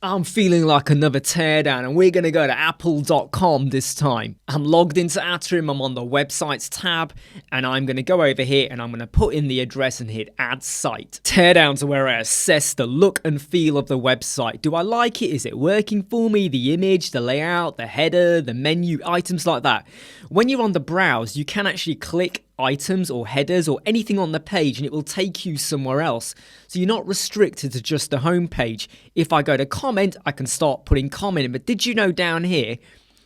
I'm feeling like another teardown, and we're going to go to apple.com this time. I'm logged into Atarim, I'm on the websites tab, and I'm going to go over here and I'm going to put in the address and hit add site. Teardowns are where I assess the look and feel of the website. Do I like it? Is it working for me? The image, the layout, the header, the menu, items like that. When you're on the browse, you can actually click items or headers or anything on the page and it will take you somewhere else. So you're not restricted to just the home page. If I go to comment, I can start putting comment in. But did you know down here,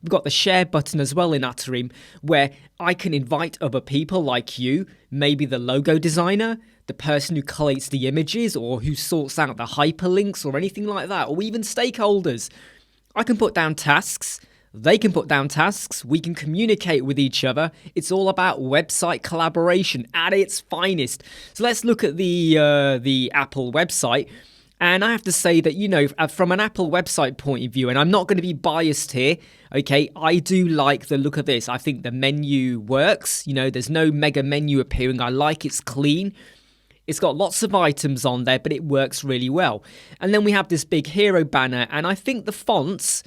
we've got the share button as well in Atarim where I can invite other people like you, maybe the logo designer, the person who collates the images or who sorts out the hyperlinks or anything like that, or even stakeholders. I can put down tasks. They can put down tasks, we can communicate with each other. It's all about website collaboration at its finest. So let's look at the Apple website. And I have to say that, you know, from an Apple website point of view, and I'm not going to be biased here, okay, I do like the look of this. I think the menu works. You know, there's no mega menu appearing. I like it's clean. It's got lots of items on there, but it works really well. And then we have this big hero banner, and I think the fonts...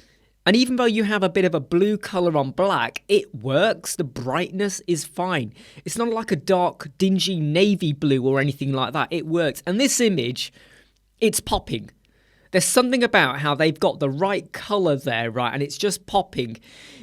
And even though you have a bit of a blue colour on black, it works. The brightness is fine. It's not like a dark, dingy navy blue or anything like that. It works. And this image, it's popping. There's something about how they've got the right colour there, right? And it's just popping.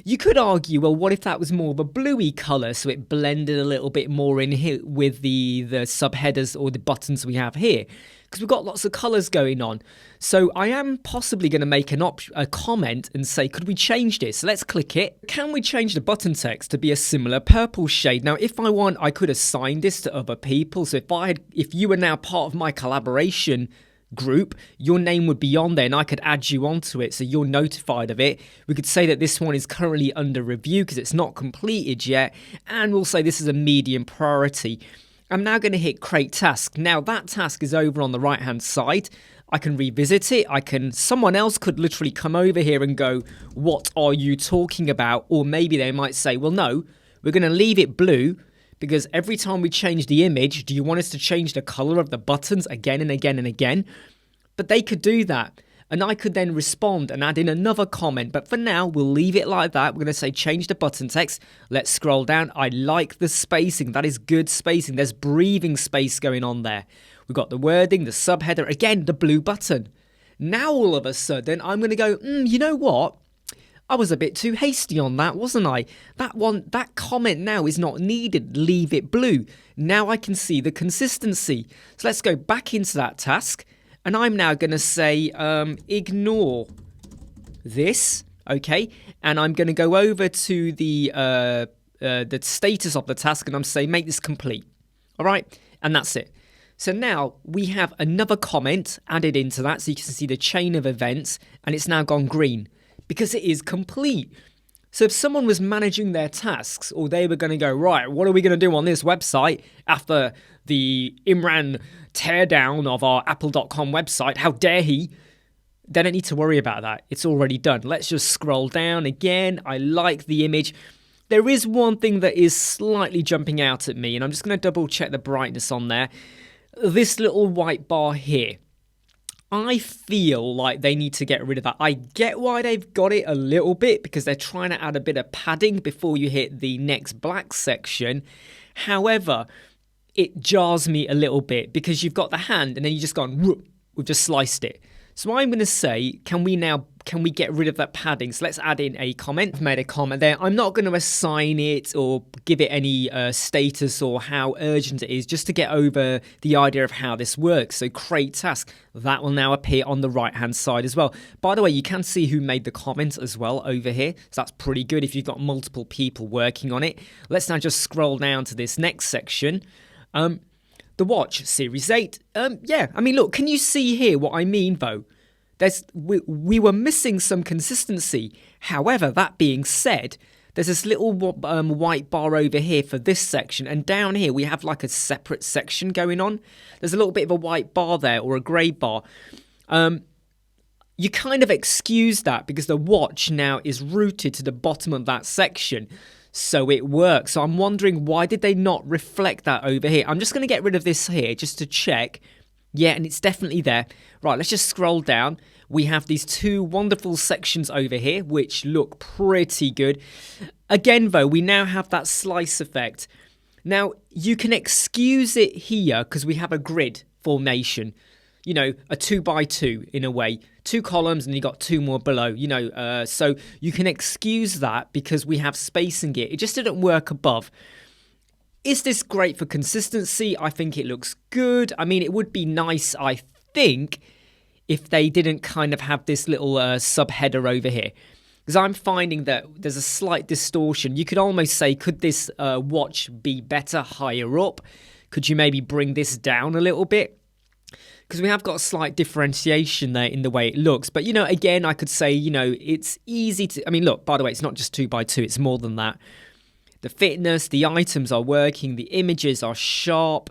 You could argue, well, what if that was more of a bluey colour so it blended a little bit more in here with the subheaders or the buttons we have here? Because we've got lots of colours going on. So I am possibly going to make a comment and say, could we change this? So let's click it. Can we change the button text to be a similar purple shade? Now, if I want, I could assign this to other people. So if you were now part of my collaboration group, your name would be on there and I could add you onto it so you're notified of it. We could say that this one is currently under review because it's not completed yet. And we'll say this is a medium priority. I'm now going to hit create task. Now that task is over on the right hand side. I can revisit it. Someone else could literally come over here and go, what are you talking about? Or maybe they might say, well, no, we're going to leave it blue because every time we change the image, do you want us to change the color of the buttons again and again and again? But they could do that. And I could then respond and add in another comment. But for now, we'll leave it like that. We're going to say change the button text. Let's scroll down. I like the spacing. That is good spacing. There's breathing space going on there. We've got the wording, the subheader. Again, the blue button. Now, all of a sudden, I'm going to go, you know what? I was a bit too hasty on that, wasn't I? That comment now is not needed. Leave it blue. Now I can see the consistency. So let's go back into that task. And I'm now going to say ignore this, okay? And I'm going to go over to the status of the task and I'm saying make this complete, all right? And that's it. So now we have another comment added into that so you can see the chain of events and it's now gone green because it is complete. So if someone was managing their tasks or they were going to go, right, what are we going to do on this website after the Imran teardown of our apple.com website, how dare he? They don't need to worry about that. It's already done. Let's just scroll down again. I like the image. There is one thing that is slightly jumping out at me, and I'm just going to double check the brightness on there. This little white bar here. I feel like they need to get rid of that. I get why they've got it a little bit because they're trying to add a bit of padding before you hit the next black section. However, it jars me a little bit because you've got the hand and then you just gone, whoop, we've just sliced it. So I'm going to say, can we get rid of that padding? So let's add in a comment. I've made a comment there. I'm not going to assign it or give it any status or how urgent it is, just to get over the idea of how this works. So create task, that will now appear on the right hand side as well. By the way, you can see who made the comments as well over here. So that's pretty good if you've got multiple people working on it. Let's now just scroll down to this next section. The watch, Series 8. Yeah, I mean, look, can you see here what I mean, though? We were missing some consistency. However, that being said, there's this little white bar over here for this section. And down here, we have like a separate section going on. There's a little bit of a white bar there, or a grey bar. You kind of excuse that because the watch now is routed to the bottom of that section. So it works. So I'm wondering, why did they not reflect that over here? I'm just going to get rid of this here just to check. Yeah, and it's definitely there. Right, let's just scroll down. We have these two wonderful sections over here, which look pretty good. Again, though, we now have that slice effect. Now, you can excuse it here because we have a grid formation. You know, a 2x2 in a way. 2 columns and you got 2 more below, so you can excuse that because we have spacing it. It just didn't work above. Is this great for consistency? I think it looks good. I mean, it would be nice, I think, if they didn't kind of have this little subheader over here. Because I'm finding that there's a slight distortion. You could almost say, could this watch be better higher up? Could you maybe bring this down a little bit? Because we have got a slight differentiation there in the way it looks. But, again, I could say, it's easy to... I mean, look, by the way, it's not just 2x2. It's more than that. The fitness, the items are working. The images are sharp.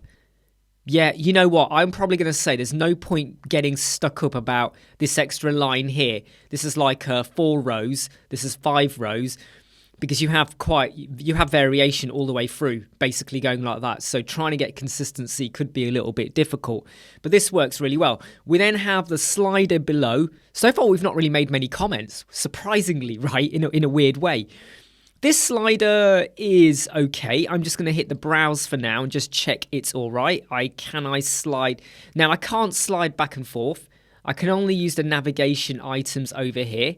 Yeah, you know what? I'm probably going to say there's no point getting stuck up about this extra line here. This is like 4 rows. This is 5 rows. Because you have variation all the way through, basically going like that. So trying to get consistency could be a little bit difficult. But this works really well. We then have the slider below. So far, we've not really made many comments, surprisingly, right, in a weird way. This slider is okay. I'm just going to hit the browse for now and just check it's all right. Can I slide? Now, I can't slide back and forth. I can only use the navigation items over here.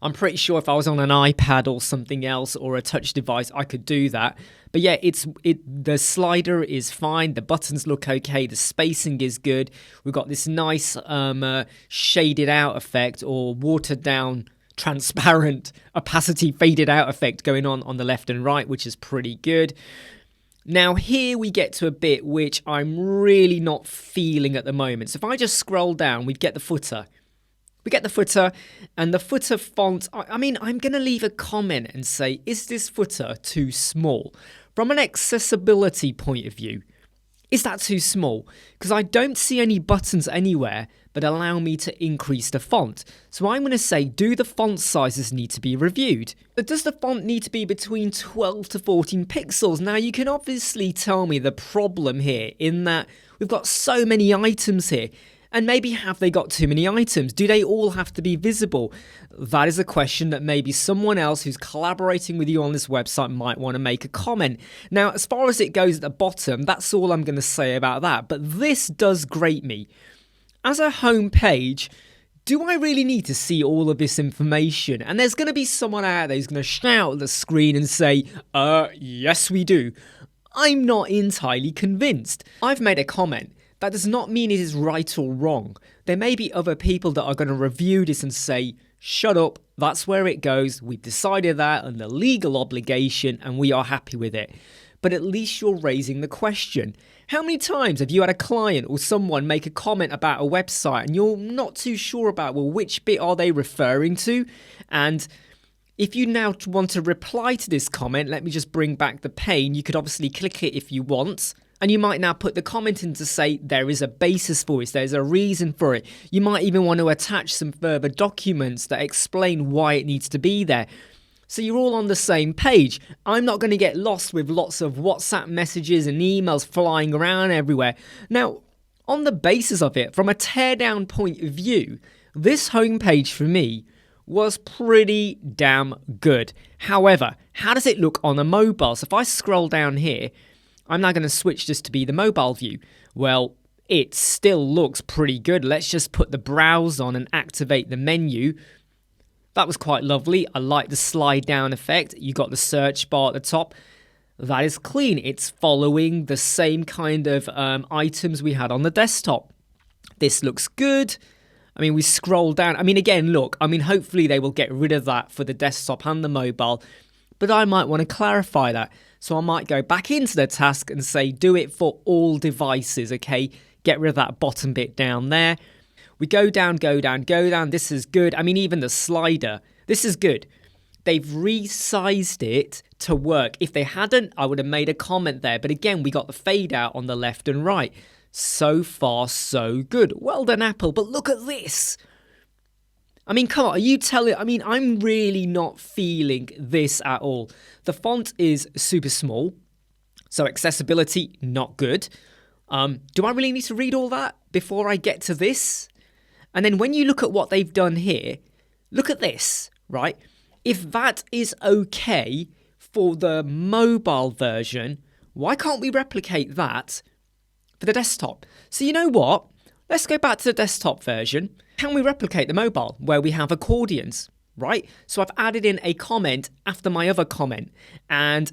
I'm pretty sure if I was on an iPad or something else or a touch device, I could do that. But yeah, the slider is fine. The buttons look okay. The spacing is good. We've got this nice shaded out effect or watered down, transparent, opacity faded out effect going on the left and right, which is pretty good. Now here we get to a bit which I'm really not feeling at the moment. So if I just scroll down, we'd get the footer. We get the footer, and the footer font, I mean, I'm going to leave a comment and say, is this footer too small? From an accessibility point of view, is that too small? Because I don't see any buttons anywhere that allow me to increase the font. So I'm going to say, do the font sizes need to be reviewed? But does the font need to be between 12 to 14 pixels? Now, you can obviously tell me the problem here in that we've got so many items here. And maybe have they got too many items? Do they all have to be visible? That is a question that maybe someone else who's collaborating with you on this website might want to make a comment. Now, as far as it goes at the bottom, that's all I'm going to say about that. But this does grate me. As a home page, do I really need to see all of this information? And there's going to be someone out there who's going to shout at the screen and say, yes, we do. I'm not entirely convinced. I've made a comment. That does not mean it is right or wrong. There may be other people that are going to review this and say, shut up, that's where it goes, we've decided that under legal obligation and we are happy with it. But at least you're raising the question. How many times have you had a client or someone make a comment about a website and you're not too sure about, well, which bit are they referring to? And if you now want to reply to this comment, let me just bring back the pane. You could obviously click it if you want. And you might now put the comment in to say there is a basis for it, there's a reason for it. You might even want to attach some further documents that explain why it needs to be there. So you're all on the same page. I'm not going to get lost with lots of WhatsApp messages and emails flying around everywhere. Now, on the basis of it, from a teardown point of view, this homepage for me was pretty damn good. However, how does it look on a mobile? So if I scroll down here, I'm now going to switch this to be the mobile view. Well, it still looks pretty good. Let's just put the browse on and activate the menu. That was quite lovely. I like the slide down effect. You got the search bar at the top. That is clean. It's following the same kind of items we had on the desktop. This looks good. I mean, we scroll down. I mean, again, look. I mean, hopefully they will get rid of that for the desktop and the mobile. But I might want to clarify that. So I might go back into the task and say, do it for all devices, okay? Get rid of that bottom bit down there. We go down, go down, go down. This is good. I mean, even the slider, this is good. They've resized it to work. If they hadn't, I would have made a comment there. But again, we got the fade out on the left and right. So far, so good. Well done, Apple. But look at this. I mean, come on, are you telling... I mean, I'm really not feeling this at all. The font is super small, so accessibility, not good. Do I really need to read all that before I get to this? And then when you look at what they've done here, look at this, right? If that is okay for the mobile version, why can't we replicate that for the desktop? So you know what? Let's go back to the desktop version. Can we replicate the mobile where we have accordions, right? So I've added in a comment after my other comment, and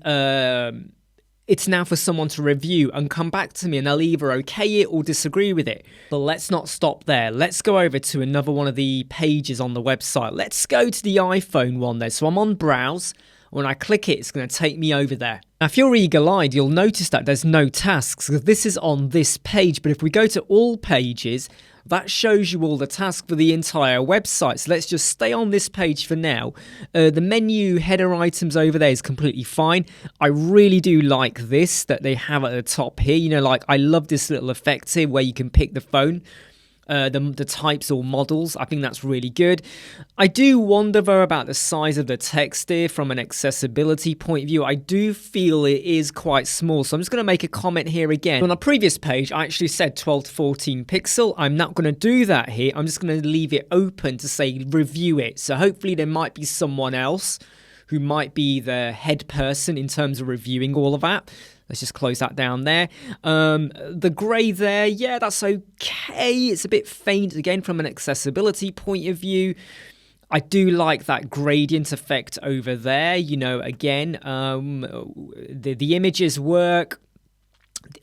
it's now for someone to review and come back to me, and they'll either okay it or disagree with it. But let's not stop there. Let's go over to another one of the pages on the website. Let's go to the iPhone one there. So I'm on Browse. When I click it, it's going to take me over there. Now, if you're eagle-eyed, you'll notice that there's no tasks because this is on this page. But if we go to all pages, that shows you all the tasks for the entire website. So let's just stay on this page for now. The menu header items over there is completely fine. I really do like this that they have at the top here. You know, like I love this little effect here where you can pick the phone. The types or models. I think that's really good. I do wonder though about the size of the text here from an accessibility point of view. I do feel it is quite small, so I'm just going to make a comment here again. On a previous page I actually said 12 to 14 pixel. I'm not going to do that here. I'm just going to leave it open to say review it. So hopefully there might be someone else who might be the head person in terms of reviewing all of that. Let's just close that down there. The grey there, yeah, that's okay. It's a bit faint again from an accessibility point of view. I do like that gradient effect over there. You know, again, the images work.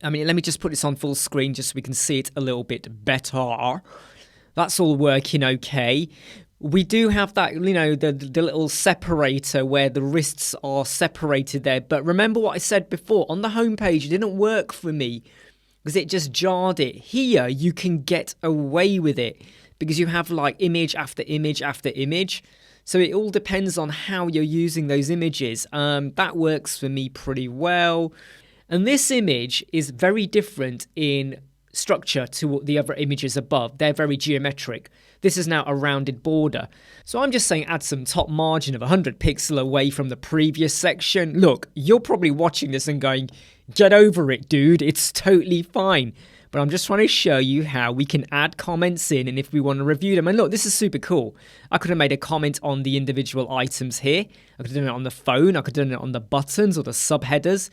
I mean, let me just put this on full screen just so we can see it a little bit better. That's all working okay. We do have that, you know, the little separator where the wrists are separated there. But remember what I said before, on the homepage, it didn't work for me because it just jarred it. Here, you can get away with it because you have like image after image after image. So it all depends on how you're using those images. That works for me pretty well. And this image is very different in structure to the other images above. They're very geometric. This is now a rounded border. So I'm just saying add some top margin of 100 pixel away from the previous section. Look, you're probably watching this and going, get over it, dude. It's totally fine. But I'm just trying to show you how we can add comments in and if we want to review them. And look, this is super cool. I could have made a comment on the individual items here. I could have done it on the phone. I could have done it on the buttons or the subheaders.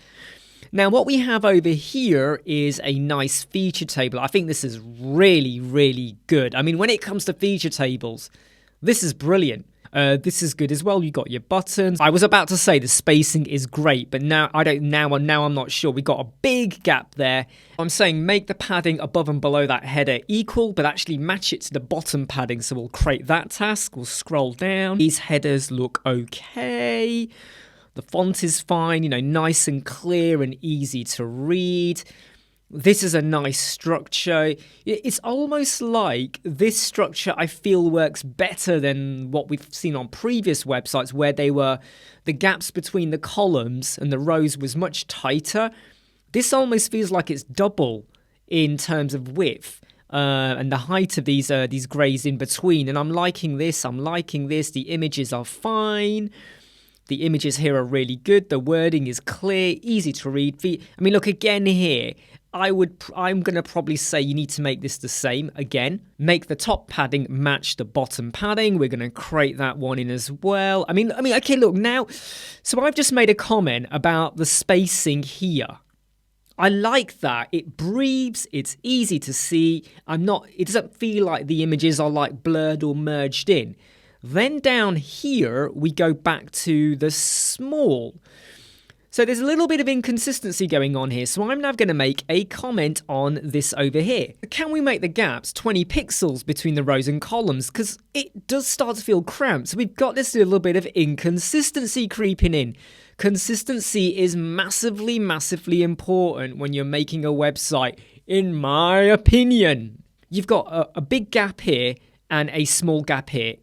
Now, what we have over here is a nice feature table. I think this is really, really good. I mean, when it comes to feature tables, this is brilliant. This is good as well. You got your buttons. I was about to say the spacing is great, but now I'm not sure. We got a big gap there. I'm saying make the padding above and below that header equal, but actually match it to the bottom padding. So we'll create that task. We'll scroll down. These headers look okay. The font is fine, you know, nice and clear and easy to read. This is a nice structure. It's almost like this structure I feel works better than what we've seen on previous websites where the gaps between the columns and the rows was much tighter. This almost feels like it's double in terms of width. And the height of these greys in between. And I'm liking this. The images are fine. The images here are really good. The wording is clear, easy to read. I mean, look, again here, I'm going to probably say you need to make this the same again. Make the top padding match the bottom padding. We're going to create that one in as well. I mean, okay, look, now, so I've just made a comment about the spacing here. I like that. It breathes, it's easy to see. It doesn't feel like the images are like blurred or merged in. Then down here, we go back to the small. So there's a little bit of inconsistency going on here. So I'm now going to make a comment on this over here. Can we make the gaps 20 pixels between the rows and columns? Because it does start to feel cramped. So we've got this little bit of inconsistency creeping in. Consistency is massively, massively important when you're making a website, in my opinion. You've got a big gap here and a small gap here.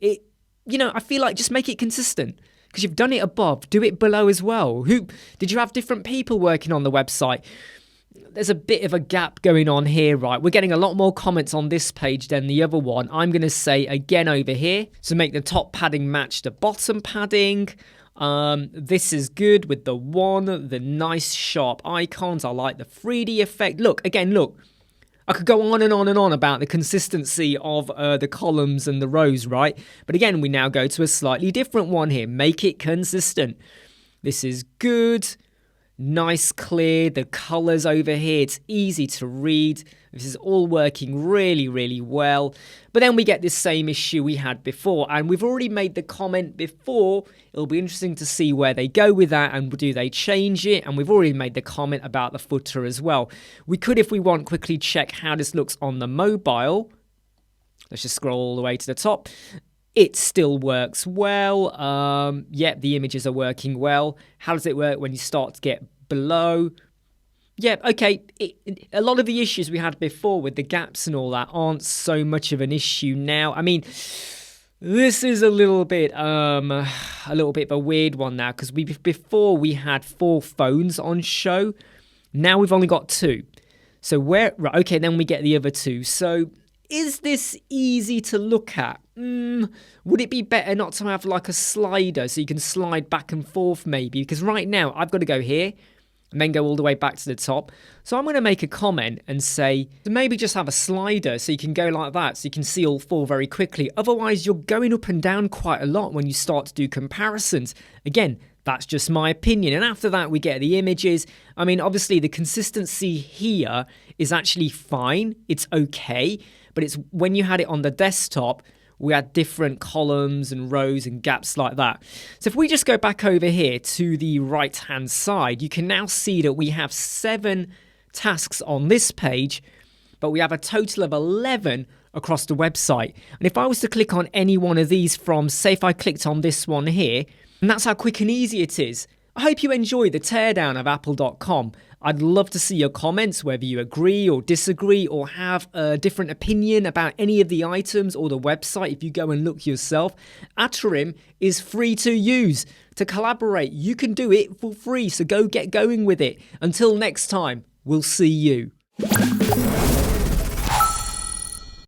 I feel like just make it consistent because you've done it above. Do it below as well. Did you have different people working on the website? There's a bit of a gap going on here, right? We're getting a lot more comments on this page than the other one. I'm going to say again over here. So make the top padding match the bottom padding. This is good with the nice sharp icons. I like the 3D effect. Look, I could go on and on and on about the consistency of the columns and the rows, right? But again, we now go to a slightly different one here. Make it consistent. This is good. Nice, clear. The colors over here, it's easy to read. This is all working really, really well. But then we get this same issue we had before. And we've already made the comment before. It'll be interesting to see where they go with that and do they change it. And we've already made the comment about the footer as well. We could, if we want, quickly check how this looks on the mobile. Let's just scroll all the way to the top. It still works well. Yep, the images are working well. How does it work when you start to get below? Yeah, okay, a lot of the issues we had before with the gaps and all that aren't so much of an issue now. I mean, this is a little bit of a weird one now, because before we had 4 phones on show. Now we've only got 2. So right, okay, then we get the other 2. So is this easy to look at? Would it be better not to have like a slider so you can slide back and forth maybe? Because right now I've got to go here and then go all the way back to the top. So I'm going to make a comment and say maybe just have a slider so you can go like that so you can see all 4 very quickly. Otherwise you're going up and down quite a lot when you start to do comparisons. Again, that's just my opinion. And after that we get the images. I mean, obviously the consistency here is actually fine. It's okay. But it's when you had it on the desktop, we had different columns and rows and gaps like that. So if we just go back over here to the right-hand side, you can now see that we have 7 tasks on this page, but we have a total of 11 across the website. And if I was to click on any one of these from, say if I clicked on this one here, and that's how quick and easy it is. I hope you enjoy the teardown of Apple.com. I'd love to see your comments, whether you agree or disagree or have a different opinion about any of the items or the website if you go and look yourself. Atarim is free to use. To collaborate, you can do it for free, so go get going with it. Until next time, we'll see you.